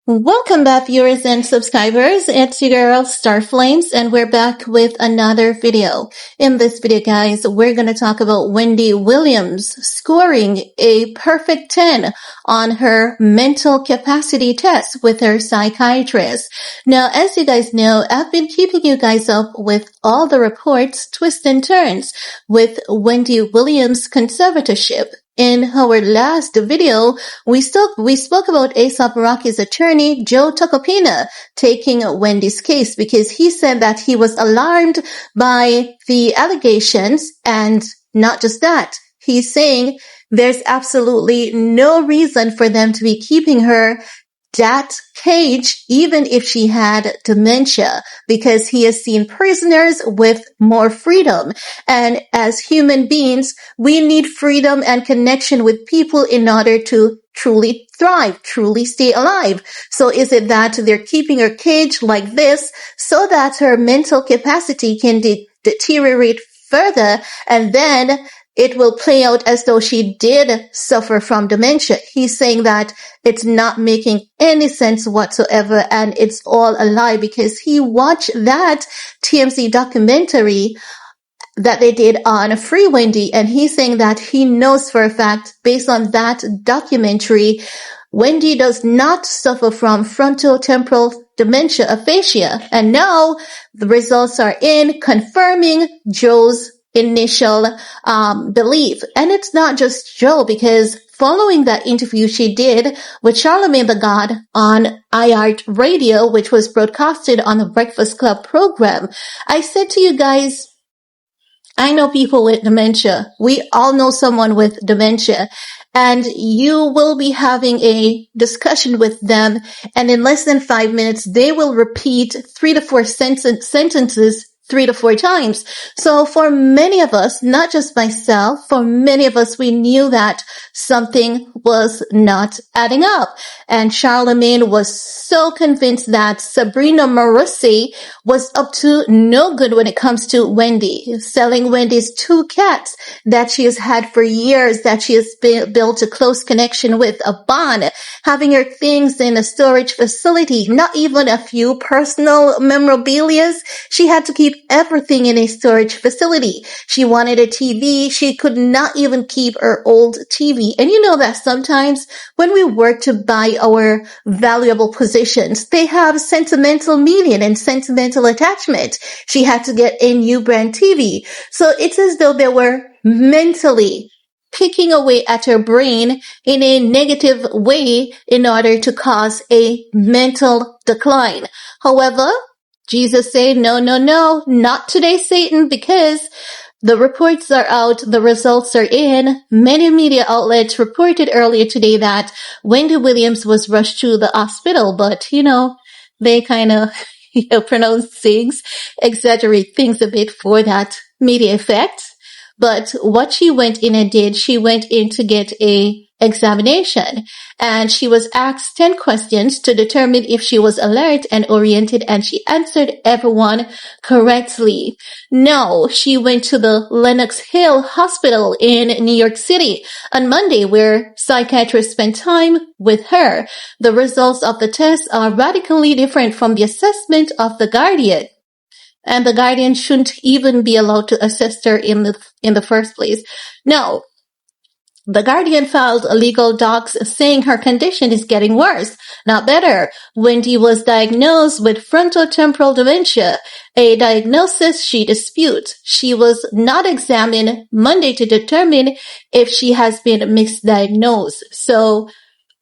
Welcome back, viewers and subscribers. It's your girl, Starflames, and we're back with another video. In this video, guys, we're going to talk about Wendy Williams scoring a perfect 10 on her mental capacity test with her psychiatrist. Now, as you guys know, I've been keeping you guys up with all the reports, twists and turns with Wendy Williams' conservatorship. In our last video, we spoke about A$AP Rocky's attorney, Joe Tacopina, taking Wendy's case because he said that he was alarmed by the allegations, and not just that. He's saying there's absolutely no reason for them to be keeping her that cage, even if she had dementia, because he has seen prisoners with more freedom. And as human beings, we need freedom and connection with people in order to truly thrive, truly stay alive. So is it that they're keeping her caged like this so that her mental capacity can deteriorate further, and then it will play out as though she did suffer from dementia? He's saying that it's not making any sense whatsoever, and it's all a lie because he watched that TMZ documentary that they did on Free Wendy, and he's saying that he knows for a fact, based on that documentary, Wendy does not suffer from frontotemporal dementia aphasia. And now the results are in, confirming Joe's initial belief. And it's not just Joe, because following that interview she did with Charlemagne the God on iHeart Radio, which was broadcasted on the Breakfast Club program, I said to you guys, I know people with dementia. We all know someone with dementia, and you will be having a discussion with them, and in less than 5 minutes, they will repeat 3 to 4 sentences 3 to 4 times. So for many of us, not just myself, for many of us, we knew that something was not adding up. And Charlemagne was so convinced that Sabrina Marucci was up to no good when it comes to Wendy, selling Wendy's 2 cats that she has had for years, that she has built a close connection with, a bond, having her things in a storage facility, not even a few personal memorabilia. She had to keep everything in a storage facility. She wanted a TV. She could not even keep her old TV. And you know that sometimes when we work to buy our valuable possessions, they have sentimental meaning and sentimental attachment. She had to get a new brand TV. So it's as though they were mentally picking away at her brain in a negative way in order to cause a mental decline. However, Jesus said, no, not today, Satan, because the reports are out, the results are in. Many media outlets reported earlier today that Wendy Williams was rushed to the hospital, but, they kind of, pronounce things, exaggerate things a bit for that media effect. But what she went in and did, she went in to get a examination, and she was asked 10 questions to determine if she was alert and oriented, and she answered everyone correctly. No, she went to the Lenox Hill Hospital in New York City on Monday, where psychiatrists spent time with her. The results of the test are radically different from the assessment of the Guardian. And the Guardian shouldn't even be allowed to assess her in the first place. No. The Guardian filed legal docs saying her condition is getting worse, not better. Wendy was diagnosed with frontotemporal dementia, a diagnosis she disputes. She was not examined Monday to determine if she has been misdiagnosed. So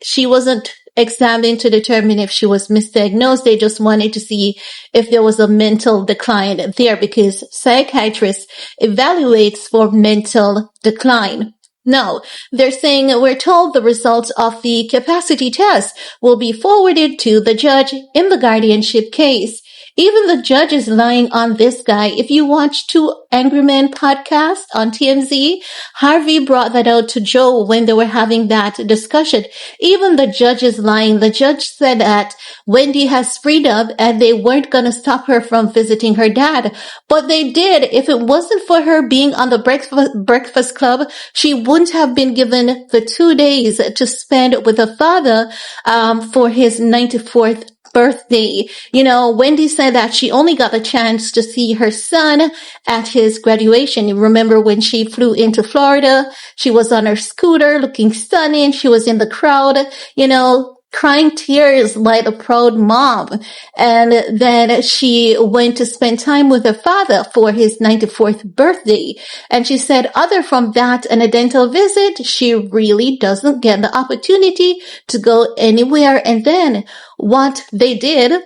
she wasn't examined to determine if she was misdiagnosed. They just wanted to see if there was a mental decline there, because psychiatrists evaluates for mental decline. No, they're saying we're told the results of the capacity test will be forwarded to the judge in the guardianship case. Even the judge is lying on this guy. If you watch Two Angry Men podcast on TMZ, Harvey brought that out to Joe when they were having that discussion. Even the judge is lying. The judge said that Wendy has freedom and they weren't going to stop her from visiting her dad. But they did. If it wasn't for her being on the Breakfast Club, she wouldn't have been given the 2 days to spend with her father for his 94th birthday. Wendy said that she only got the chance to see her son at his graduation. You remember when she flew into Florida, she was on her scooter looking stunning. She was in the crowd, crying tears like a proud mom. And then she went to spend time with her father for his 94th birthday. And she said, other from that and a dental visit, she really doesn't get the opportunity to go anywhere. And then what they did,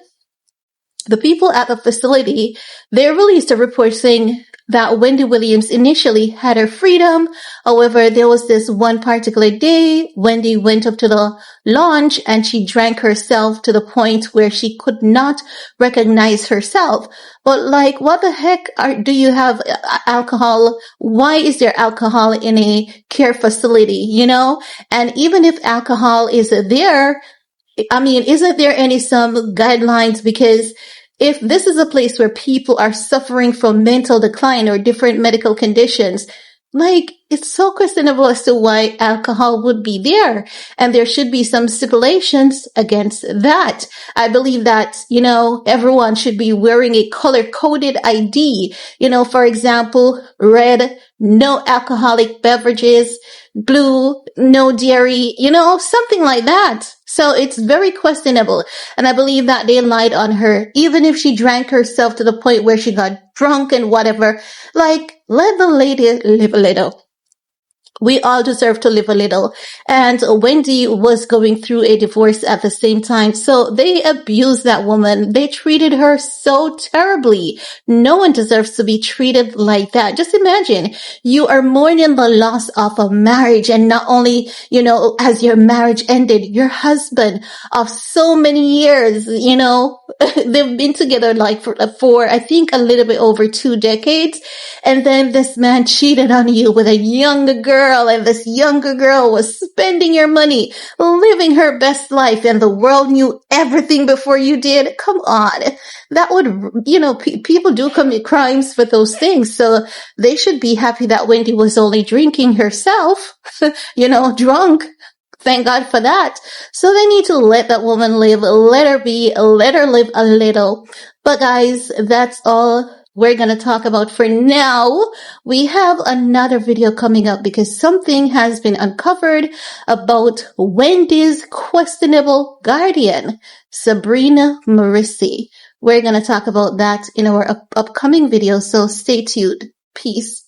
the people at the facility, they released a report saying that Wendy Williams initially had her freedom. However, there was this one particular day, Wendy went up to the lounge and she drank herself to the point where she could not recognize herself. But what the heck do you have alcohol? Why is there alcohol in a care facility, And even if alcohol is there, isn't there any some guidelines? Because if this is a place where people are suffering from mental decline or different medical conditions, it's so questionable as to why alcohol would be there. And there should be some stipulations against that. I believe that, everyone should be wearing a color-coded ID. For example, red, no alcoholic beverages, blue, no dairy, something like that. So it's very questionable. And I believe that they lied on her, even if she drank herself to the point where she got drunk and whatever. Let the lady live a little. We all deserve to live a little. And Wendy was going through a divorce at the same time. So they abused that woman. They treated her so terribly. No one deserves to be treated like that. Just imagine, you are mourning the loss of a marriage. And not only, has your marriage ended, your husband of so many years, they've been together for I think a little bit over 2 decades. And then this man cheated on you with a younger girl. And this younger girl was spending your money, living her best life, and the world knew everything before you did. Come on. That would, people do commit crimes for those things. So they should be happy that Wendy was only drinking herself, drunk. Thank God for that. So they need to let that woman live, let her be, let her live a little. But guys, that's all we're going to talk about for now. We have another video coming up because something has been uncovered about Wendy's questionable guardian, Sabrina Marissi. We're going to talk about that in our upcoming video, so stay tuned. Peace.